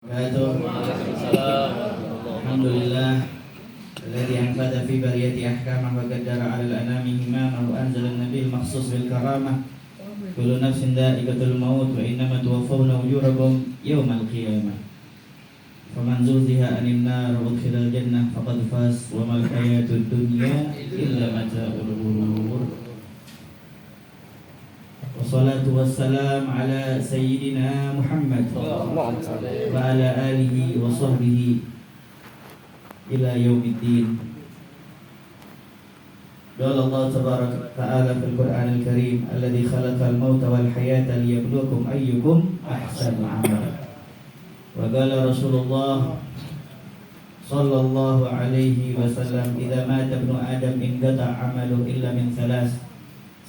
Alhamdulillah alladzi anfadha fi bariyati ahkamah wa qaddara 'ala al-anami himama wa anzala an-nabiyil makhsus bil karamah kullu nafsin dha'iqatul maut wa innama tuwaffawna ujurakum yawmal qiyamah faman zuhziha 'anil nar wa udkhilal jannah faqad faz wa mal hayatud dunya illa mata'ul ghurur. Wassalatu wassalam ala sayyidina Muhammad wa ala alihi wa sahbihi ila yaumiddin. Qala Allah tabaraka ta'ala fil Qur'anil Karim alladzi khalaqal mauta wal hayata liyabluwakum ayyukum ahsanu amala. Wa qala Rasulullah sallallahu alaihi wasallam idza mata ibnu adam inqata 'amaluhu illa min thalath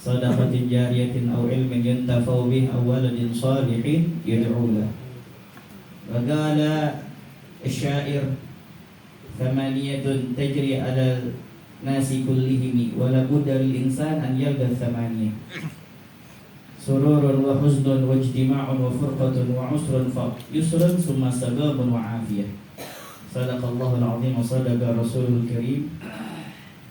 sadaqatin jariyatin aw ilmin yuntafa'u bih aw waladin salihin yad'u lahu. Wa qala asy-syair thamaniyatun tajri 'ala nasi kullihim wa la budda lil insan an yalqa thamaniyah sururun wa huznun wa ijtima'un wa furqatun wa usrun fa yusrun summa sababun wa afiyah. Sadaqallahu al-'azim wa sadaqa rasulul karim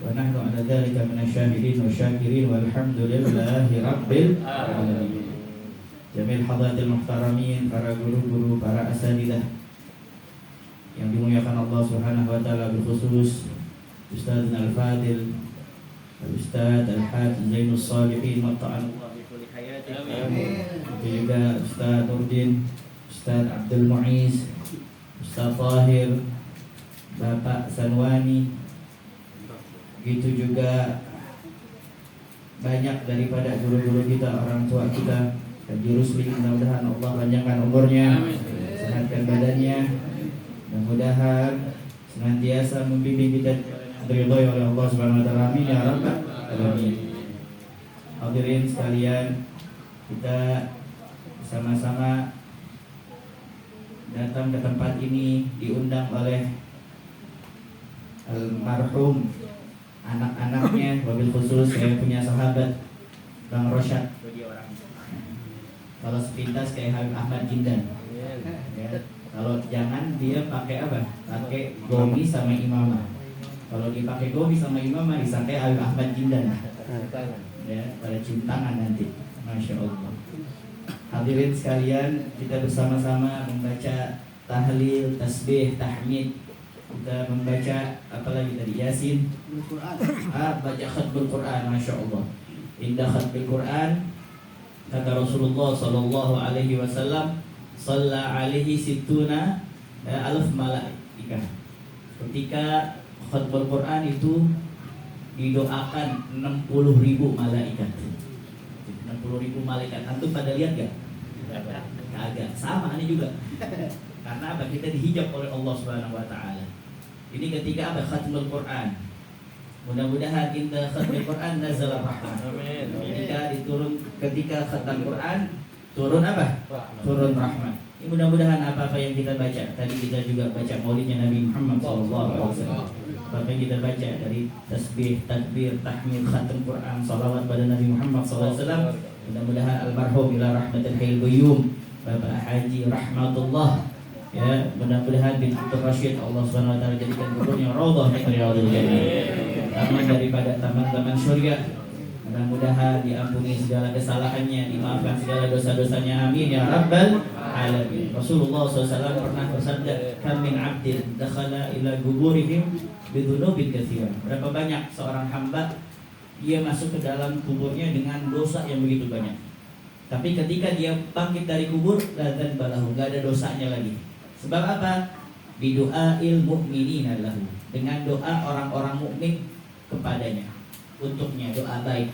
wa nahnu ala dzalika minasyahidin wa syakirin walhamdulillahi rabbil alamin. Jamil hadratil muhtaramin, para guru-guru, para asatidzah yang dimuliakan Allah Subhanahu wa taala, berkhusus Ustaz Al-Fadil Ustaz Al-Hafiz Zainus Salihin matta'allahu bi kulli hayatin. Amin. Juga Ustaz Nurdin, Ustaz Abdul Muiz, Ustaz Tahir, Bapak Sanwani, gitu juga banyak daripada guru-guru kita, orang tua kita, Haji Rusli, mudah-mudahan Allah panjangkan umurnya, sehatkan badannya, mudah-mudahan senantiasa membimbing kita diridhoi oleh Allah Subhanahu wa taala. Amin ya rabbal alamin. Hadirin sekalian, kita sama-sama datang ke tempat ini diundang oleh almarhum anak-anaknya, wabil khusus saya punya sahabat Bang Rosyad. Dia orang kalau sepintas kayak Habib Ahmad Jindan ya. Kalau jangan dia pakai apa? Pakai gomi sama imamah. Kalau dipakai gomi sama imamah disangka Habib Ahmad Jindan ya, pada cium tangan nanti. Masya Allah. Hadirin sekalian, kita bersama-sama membaca tahlil, tasbih, tahmid. Kita membaca apalagi tadi Yasin, baca khatmul Quran, masya Allah. Indah khatmul Quran, kata Rasulullah sallallahu alaihi wasallam, shalla alaihi sittuna alaf malaikah. Ketika khatmul Quran itu didoakan 60.000 malaikat. 60.000 malaikat. Antum pada lihat gak? Kagak. Sama ini juga. Karena apa? Kita dihijab oleh Allah Subhanahu wa taala. Ini ketika ada khatmul Quran. Mudah-mudahan inda khatmul Quran nazala rahmah. Amin. Ketika khatam Quran turun apa? Turun rahmat. Ini mudah-mudahan apa-apa yang kita baca. Tadi kita juga baca maulidnya Nabi Muhammad SAW. Apa yang kita baca dari tasbih, takbir, tahmid, khatam Quran, salawat pada Nabi Muhammad SAW. Mudah-mudahan almarhum ila rahmatil hayyul qayyum Bapak Haji Rahmatullah, ya, mudah-mudahan bin Abdul Rashid Allah Subhanahu wa taala jadikan kuburnya raudhah min riyadhil jannah, taman daripada taman-taman surga. Mudah-mudahan diampuni segala kesalahannya, dimaafkan segala dosa-dosanya. Amin ya rabbal alamin. Rasulullah SAW pernah bersabda, kam min abdin dakhala ila guburihim bidhunubin katsira. Berapa banyak seorang hamba dia masuk ke dalam kuburnya dengan dosa yang begitu banyak, tapi ketika dia bangkit dari kubur, la dzanbalahu, enggak ada dosanya lagi. Sebab apa? Bidu'ail mu'minina lahu, dengan doa orang-orang mukmin kepadanya, untuknya doa baik.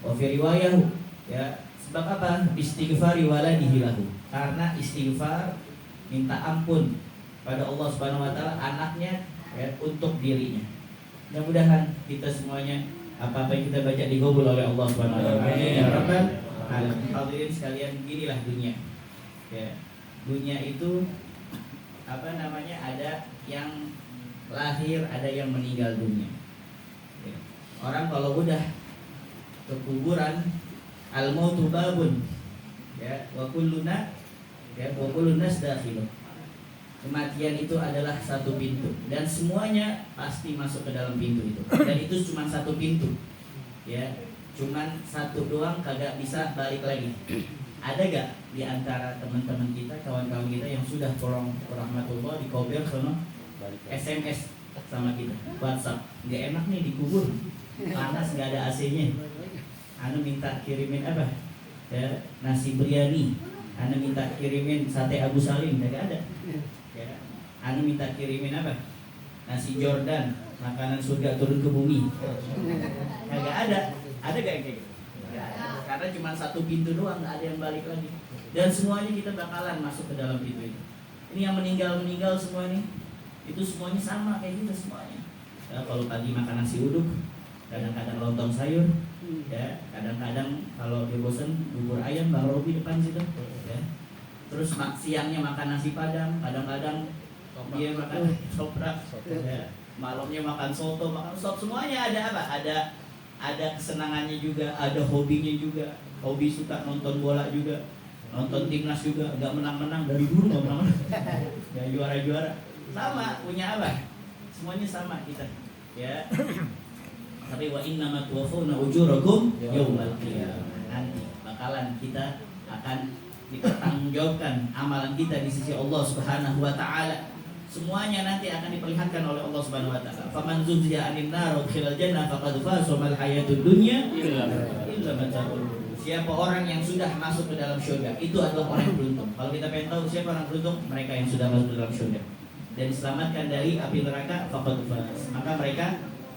Wa fi riwayah, ya, sebab apa? Istighfari waladihi lahu, karena istighfar minta ampun pada Allah Subhanahu wa taala anaknya, ya, untuk dirinya. Mudah-mudahan kita semuanya apa-apa yang kita baca dikabul oleh Allah Subhanahu wa taala. Amin ya rabbal alamin. Hadirin sekalian, inilah dunia. Ya. Dunia itu apa namanya? Ada yang lahir, ada yang meninggal dunia. Ya. Orang kalau udah ke kuburan, al-mautu babun, ya, wa kulluna, ya, wa kullun nas dakhil. Kematian itu adalah satu pintu dan semuanya pasti masuk ke dalam pintu itu. Dan itu cuma satu pintu. Ya, cuman satu doang kagak bisa balik lagi. Ada gak di antara teman-teman kita, kawan-kawan kita yang sudah pulang rahmatullah di Kober sono SMS sama kita, WhatsApp, gak enak nih dikubur, panas gak ada AC-nya. Anu minta kirimin apa? Ya, nasi biryani. Anu minta kirimin sate Abu Salim, gak ada. Ya, anu minta kirimin apa? Nasi Jordan, makanan surga turun ke bumi. Kagak ada. Ada gak yang kayak gitu? Gak ada. Karena cuma satu pintu doang, gak ada yang balik lagi. Dan semuanya kita bakalan masuk ke dalam pintu itu. Ini yang meninggal semua nih, itu semuanya sama kayak kita semuanya. Ya, kalau pagi makan nasi uduk, kadang-kadang lontong sayur, ya, kadang-kadang kalau dia bosan bubur ayam Bang Robi depan situ, ya. Terus siangnya makan nasi padang, kadang-kadang dia makan soprak, ya. Malamnya makan soto, makan sop, semuanya ada apa? Ada kesenangannya juga, ada hobinya juga. Hobi suka nonton bola juga, nonton timnas juga, nggak menang-menang dari dulu nggak menang-menang, ya juara-juara. Sama punya apa? Semuanya sama kita, ya. Tapi wa innama tuwaffawna ujurakum yaumal qiyamah. Nanti bakalan kita akan dipertanggungjawabkan amalan kita di sisi Allah Subhanahu wa taala. Semuanya nanti akan diperlihatkan oleh Allah Subhanahu wa taala. Faman zuhziha 'anil nar wa udkhilal jannah faqad faza wa mal hayatud dunya illa mata'ul. Siapa orang yang sudah masuk ke dalam surga, itu adalah orang yang beruntung. Kalau kita pengen tahu siapa orang beruntung, mereka yang sudah masuk ke dalam surga dan diselamatkan dari api neraka, faqad faz. Maka mereka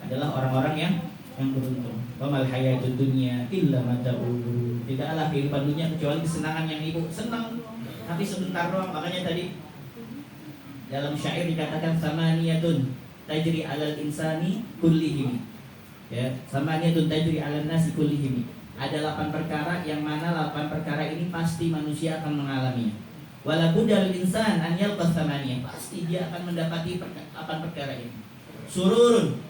adalah orang-orang yang beruntung. Wa mal hayatud dunya illa mata'ul. Tidaklah kehidupan dunia kecuali kesenangan yang ibu senang, tapi sebentar doang. Makanya tadi dalam syair dikatakan samaniyatun tajri 'alal insani kullihim. Ya, samaniyatun tajri 'alan nasi kullihim. Ada 8 perkara yang mana 8 perkara ini pasti manusia akan mengalaminya. Wala budal insan an yalqas samaniyah. Pasti dia akan mendapati 8 perkara ini. Sururun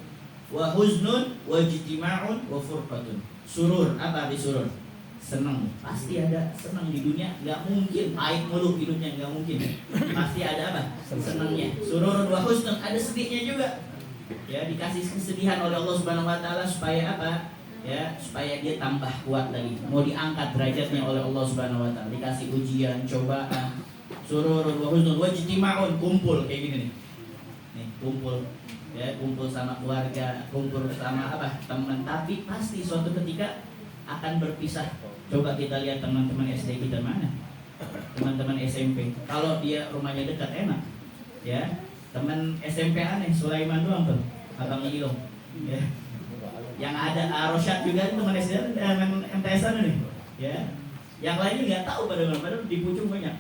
wa huznun wa ijtima'un wa furqatun. Surur, apa arti surur? Senang, pasti ada senang di dunia, nggak mungkin pahit mulu hidupnya, nggak mungkin. Pasti ada apa? Senangnya. Sururun wa husnun, ada sedihnya juga. Ya, dikasih kesedihan oleh Allah Subhanahu wa taala supaya apa? Ya, supaya dia tambah kuat lagi. Mau diangkat derajatnya oleh Allah Subhanahu wa taala, dikasih ujian, cobaan. Sururun wa husnun wa ijtima'un, kumpul kayak gini nih. Nih, kumpul. Ya, kumpul sama keluarga, kumpul sama apa? Teman, tapi pasti suatu ketika akan berpisah. Coba kita lihat teman-teman SD kita mana, teman-teman SMP. Kalau dia rumahnya dekat enak, ya. Teman SMP aneh, Sulaiman doang tuh, abang Ilong, ya. Yang ada Rosyad juga teman SD, MTS nih, ya. Yang lainnya nggak tahu padahal di Pucung banyak.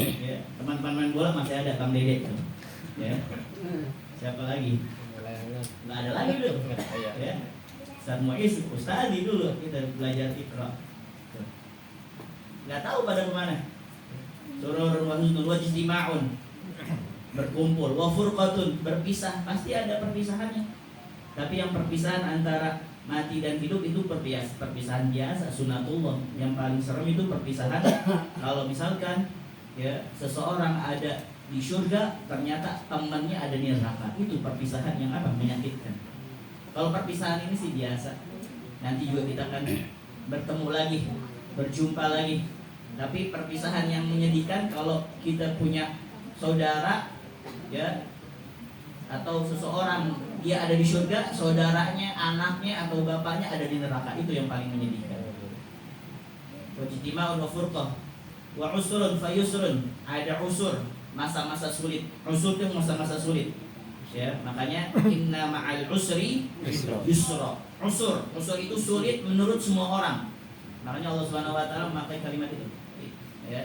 Ya, teman-teman main bola masih ada Bang Dede tuh, ya. Siapa lagi? Nggak ada lagi tuh, ya. Ustaz Muiz, Ustadi dulu kita belajar Iqra. Nggak tahu pada kemana. Sururun wa husnun wa ijtima'un, berkumpul, wa furqatun, berpisah, pasti ada perpisahannya. Tapi yang perpisahan antara mati dan hidup itu perpisahan biasa, sunatullah. Yang paling serem itu perpisahan kalau misalkan ya seseorang ada di surga, ternyata temannya ada di neraka. Itu perpisahan yang apa? Menyakitkan. Kalau perpisahan ini sih biasa. Nanti juga kita akan bertemu lagi, berjumpa lagi. Tapi perpisahan yang menyedihkan kalau kita punya saudara, ya, atau seseorang dia ada di surga, saudaranya, anaknya atau bapaknya ada di neraka, itu yang paling menyedihkan. Wajtima'un wa furqah wa usrun fa yusrun. Ada usur, masa-masa sulit. Usur itu masa-masa sulit. Ya, makanya inna ma'al usri yusra. Usur itu sulit menurut semua orang. Makanya Allah Subhanahu wa taala memakai kalimat itu. Ya.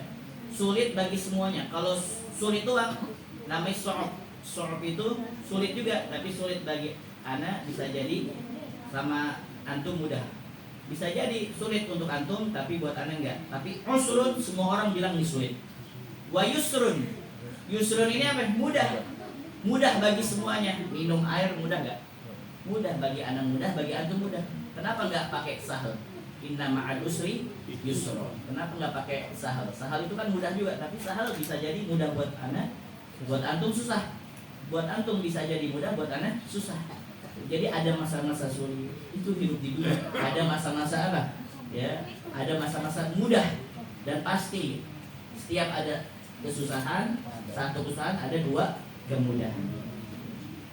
Sulit bagi semuanya. Kalau sulit itu namanya so'ob. So'ob itu sulit juga, tapi sulit bagi ana bisa jadi sama antum mudah. Bisa jadi sulit untuk antum, tapi buat ana enggak. Tapi usrun semua orang bilang ini sulit. Wa yusrun. Yusrun ini apa? Mudah. Mudah bagi semuanya. Minum air mudah enggak? Mudah bagi ana, mudah bagi antum mudah. Kenapa enggak pakai sahal? Inna ma'al usri yusra. Kenapa enggak pakai sahal? Sahal itu kan mudah juga, tapi sahal bisa jadi mudah buat ana, Buat antum susah, buat antum bisa jadi mudah, buat anak susah. Jadi ada masa-masa sulit, itu hidup di dunia. Ada masa-masa apa? Ya, ada masa-masa mudah, dan pasti setiap ada kesusahan, satu kesusahan ada dua kemudahan.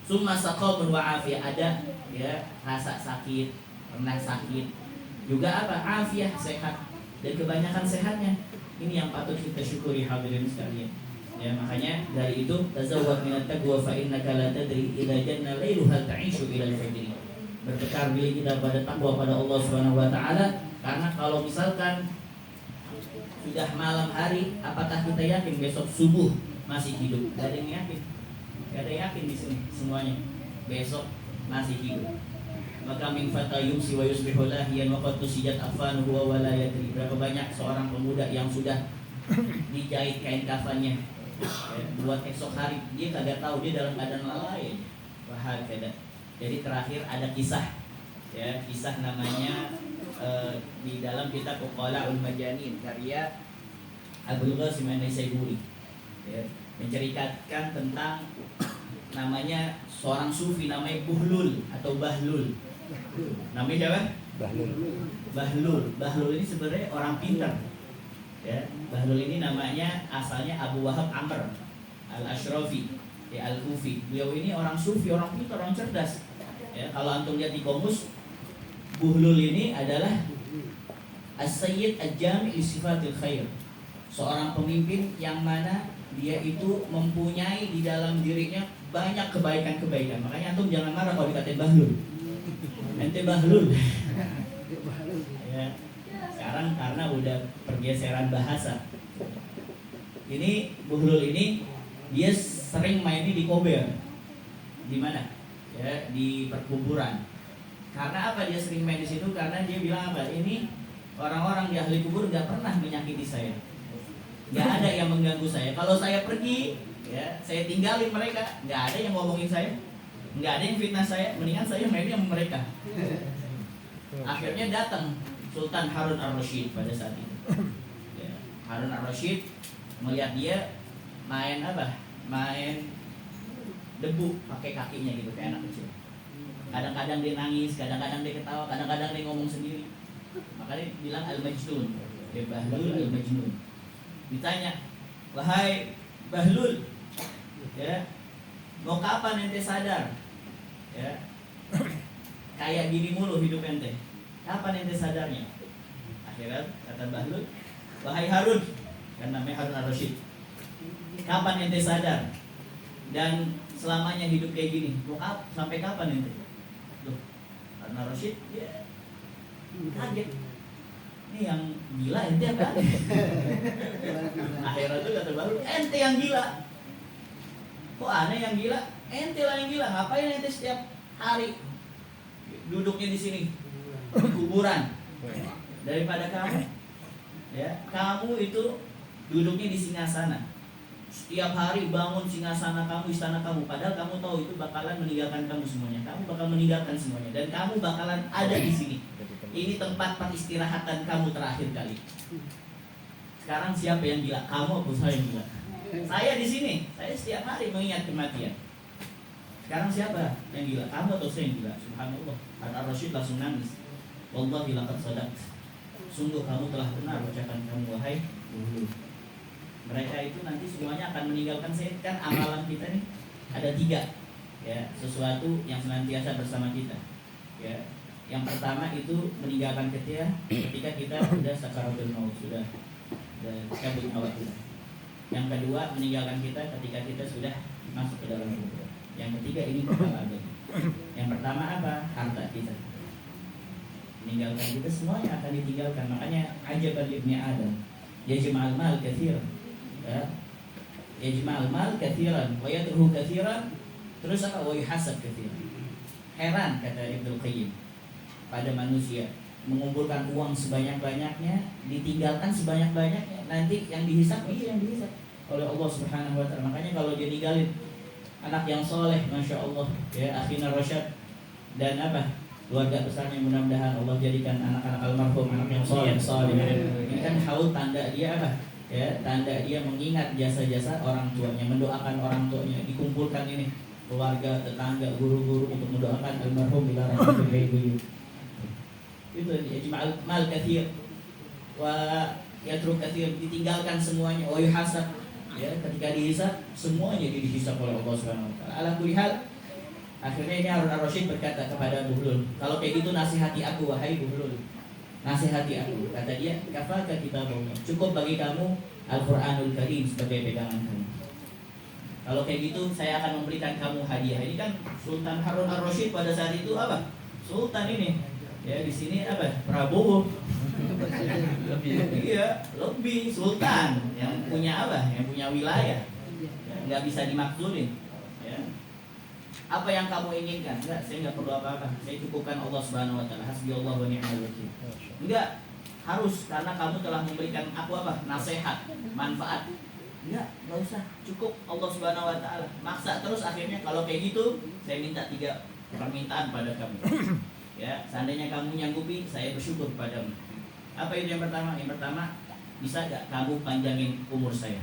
Summa saqamun wa afiyah, ada ya rasa sakit, pernah sakit, juga apa? Afiyah, sehat, dan kebanyakan sehatnya. Ini yang patut kita syukuri hadirin sekalian. Ya, makanya dari itu tazawwad minat taqwa fa innaka la tadri idza janna lailu hal ta'ishu ila al-fajr. Berbekal diri kita pada takwa pada Allah Subhanahu wa taala, karena kalau misalkan sudah malam hari, apakah kita yakin besok subuh masih hidup? Gak ada yang yakin. Gak ada yang yakin di sini semuanya besok masih hidup. Maka min fata yumsi wa yusbihu lahiyan wa qad tusijat afanuhu wa la yadri. Berapa banyak seorang pemuda yang sudah dijahit kain kafannya ya, buat esok hari, dia kagak tahu dia dalam keadaan lalai. Wahakada. Jadi terakhir ada kisah ya, kisah namanya di dalam kitab Uqala'ul Majanin karya Abul Qasim An-Naisaburi ya, menceritakan tentang namanya seorang sufi namanya Buhlul atau Bahlul. Namanya siapa? Bahlul ini sebenarnya orang pintar. Ya, Bahlul ini namanya asalnya Abu Wahab Amr Al-Ashrafi ya, Al-Kufi. Beliau ini orang sufi, orang pintar, orang cerdas. Ya, kalau antum lihat di komus, Buhlul ini adalah As-Sayyid Al-Jami' li Sifatil Khair. Seorang pemimpin yang mana dia itu mempunyai di dalam dirinya banyak kebaikan-kebaikan. Makanya antum jangan marah kalau dikatain Bahlul. Ente Bahlul. Ya, sekarang karena udah pergeseran bahasa. Ini Buhlul ini dia sering main di Kober. Di mana? Ya, di perkuburan. Karena apa dia sering main di situ? Karena dia bilang apa? Ini orang-orang di ahli kubur gak pernah menyakiti saya. Gak ada yang mengganggu saya. Kalau saya pergi, ya, saya tinggalin mereka. Gak ada yang ngomongin saya. Gak ada yang fitnah saya. Mendingan saya mainnya sama mereka. Akhirnya datang Sultan Harun Ar-Rasyid pada saat itu. Ya, Harun Ar-Rasyid melihat dia main apa? Main debu pakai kakinya gitu kayak anak kecil. Kadang-kadang dia nangis, kadang-kadang dia ketawa, kadang-kadang dia ngomong sendiri. Makanya bilang Al-Majnun. Ya, Bahlul Al-Majnun. Ditanya, wahai Bahlul, ya, mau kapan ente sadar? Ya, kayak gini mulu hidup ente. Kapan ente sadarnya? Akhirnya kata Bahlul, wahai Harun, kan namanya Harun Ar-Rasyid, kapan ente sadar? Dan selamanya hidup kayak gini, sampai kapan ente? Loh, Harun Ar-Rasyid, ya, kaget. Ini yang gila ente apa? Akhirnya tuh kata Bahlul, ente yang gila. Kok aneh yang gila? Ente lah yang gila. Ngapain ente setiap hari duduknya di sini di kuburan daripada kamu? Ya, kamu itu duduknya di singgasana. Setiap hari bangun singgasana kamu, istana kamu. Padahal kamu tahu itu bakalan meninggalkan kamu semuanya. Kamu bakal meninggalkan semuanya dan kamu bakalan ada di sini. Ini tempat peristirahatan kamu terakhir kali. Sekarang siapa yang gila? Kamu atau saya yang gila? Saya di sini. Saya setiap hari mengingat kematian. Sekarang siapa yang gila? Kamu atau saya yang gila? Subhanallah. Ar-Rasyid langsung nangis. Wallahi laqad sadaqta. Sungguh kamu telah benar ucapan kamu, wahai Buhlul. Mereka itu nanti semuanya akan meninggalkan saya. Kan amalan kita nih ada 3. Ya, sesuatu yang senantiasa bersama kita. Ya. Yang pertama itu meninggalkan ketika kita sudah sakaratul maut, sudah cabut nyawa kita. Yang kedua meninggalkan kita ketika kita sudah masuk ke dalam kubur. Yang ketiga ini bakal ada. Yang pertama apa? Harta kita. Meninggalkan kita semuanya akan ditinggalkan. Makanya ajaban ibni Adam. Yajma'al mal katsiran. Ya. Yajma'al mal katsiran wa yatruhu katsiran. Terus apa? Wa yuhasab katsiran. Heran kata Ibnu Qayyim pada manusia, mengumpulkan uang sebanyak-banyaknya, ditinggalkan sebanyak-banyaknya, nanti yang dihisap dia yang dihisap oleh Allah Subhanahu wa taala. Makanya kalau dia ninggalin anak yang soleh, masya Allah, ya, akhina rasyad, dan apa keluarga besarnya, mudah-mudahan Allah jadikan anak-anak almarhum anak yang soleh. Ini kan haul tanda dia apa? ya, tanda dia mengingat jasa-jasa orang tuanya, mendoakan orang tuanya, dikumpulkan ini keluarga, tetangga, guru-guru untuk mendoakan almarhum ila rahmatil itu ijma'al mal katsir wa yatruk katsir, ditinggalkan semuanya, wa yuhasab, ya, ketika dihisab semuanya dihisab oleh Allah Subhanahu wa taala. Ala kulli hal, akhirnya ini Harun ar-Rasyid berkata kepada Buhlul, kalau kayak gitu nasihati aku wahai Buhlul, nasihati aku. Kata dia, kafaka kitabullah, cukup bagi kamu Al-Qur'anul Karim sebagai pegangan kamu. Kalau kayak gitu saya akan memberikan kamu hadiah. Ini kan Sultan Harun ar-Rasyid pada saat itu apa? Sultan ini. Ya, di sini apa? Prabowo. Iya, lebih sultan yang punya apa? Yang punya wilayah. Ya, nggak bisa dimaksudin. Ya. Apa yang kamu inginkan? Enggak, saya nggak perlu apa-apa. Saya cukupkan Allah Subhanahu wa taala. Hasbiyallah wa ni'mal wakil. Enggak, harus karena kamu telah memberikan aku apa? Nasihat, manfaat. Enggak usah, cukup Allah Subhanahu wa taala. Maksa terus, akhirnya kalau kayak gitu saya minta 3 permintaan pada kamu. Ya, seandainya kamu nyanggupi, saya bersyukur padamu. Apa itu yang pertama? Yang pertama, bisa gak kamu panjangin umur saya?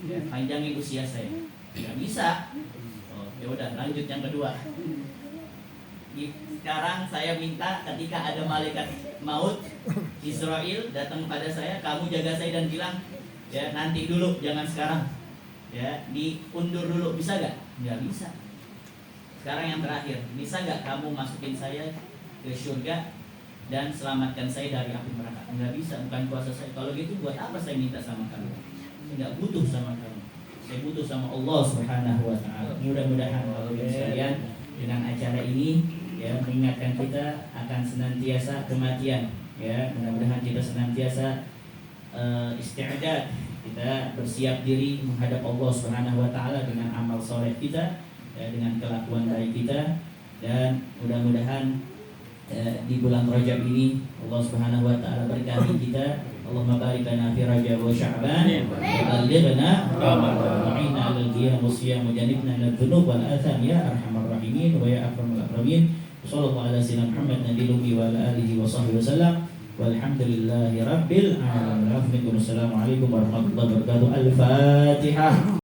Ya, panjangin usia saya. Nggak bisa. Oh, ya udah, lanjut yang kedua. Sekarang saya minta ketika ada malaikat maut Israel datang kepada saya, kamu jaga saya dan bilang, ya nanti dulu, jangan sekarang. Ya, diundur dulu, bisa gak? Nggak bisa. Sekarang yang terakhir, bisa gak kamu masukin saya ke surga dan selamatkan saya dari api neraka? Nggak bisa, bukan kuasa saya. Kalau gitu buat apa saya minta sama kamu? Saya nggak butuh sama kamu. Saya butuh sama Allah Subhanahu wa taala. Mudah-mudahan kalau sekalian dengan acara ini ya mengingatkan kita akan senantiasa kematian. Ya, mudah-mudahan kita senantiasa isti'dad, kita bersiap diri menghadap Allah Subhanahu wa taala dengan amal soleh kita, ya, dengan kelakuan baik kita, dan mudah-mudahan di bulan Rajab ini Allah Subhanahu wa taala berkahi kita. Allahumma barik lana fi Rajab wa Sya'ban wa ballighna Ramadan wa inna 'alal qiyam wa siyam wa janibna minadh-dhunub wal atham ya arhamar rahimin wa ya akramul akramin. Sallallahu ala sayyidina Muhammad nabiyyi wa ala alihi wa sahbihi wasallam. Walhamdulillahi rabbil alamin. Assalamualaikum warahmatullahi wabarakatuh. Al-Fatihah.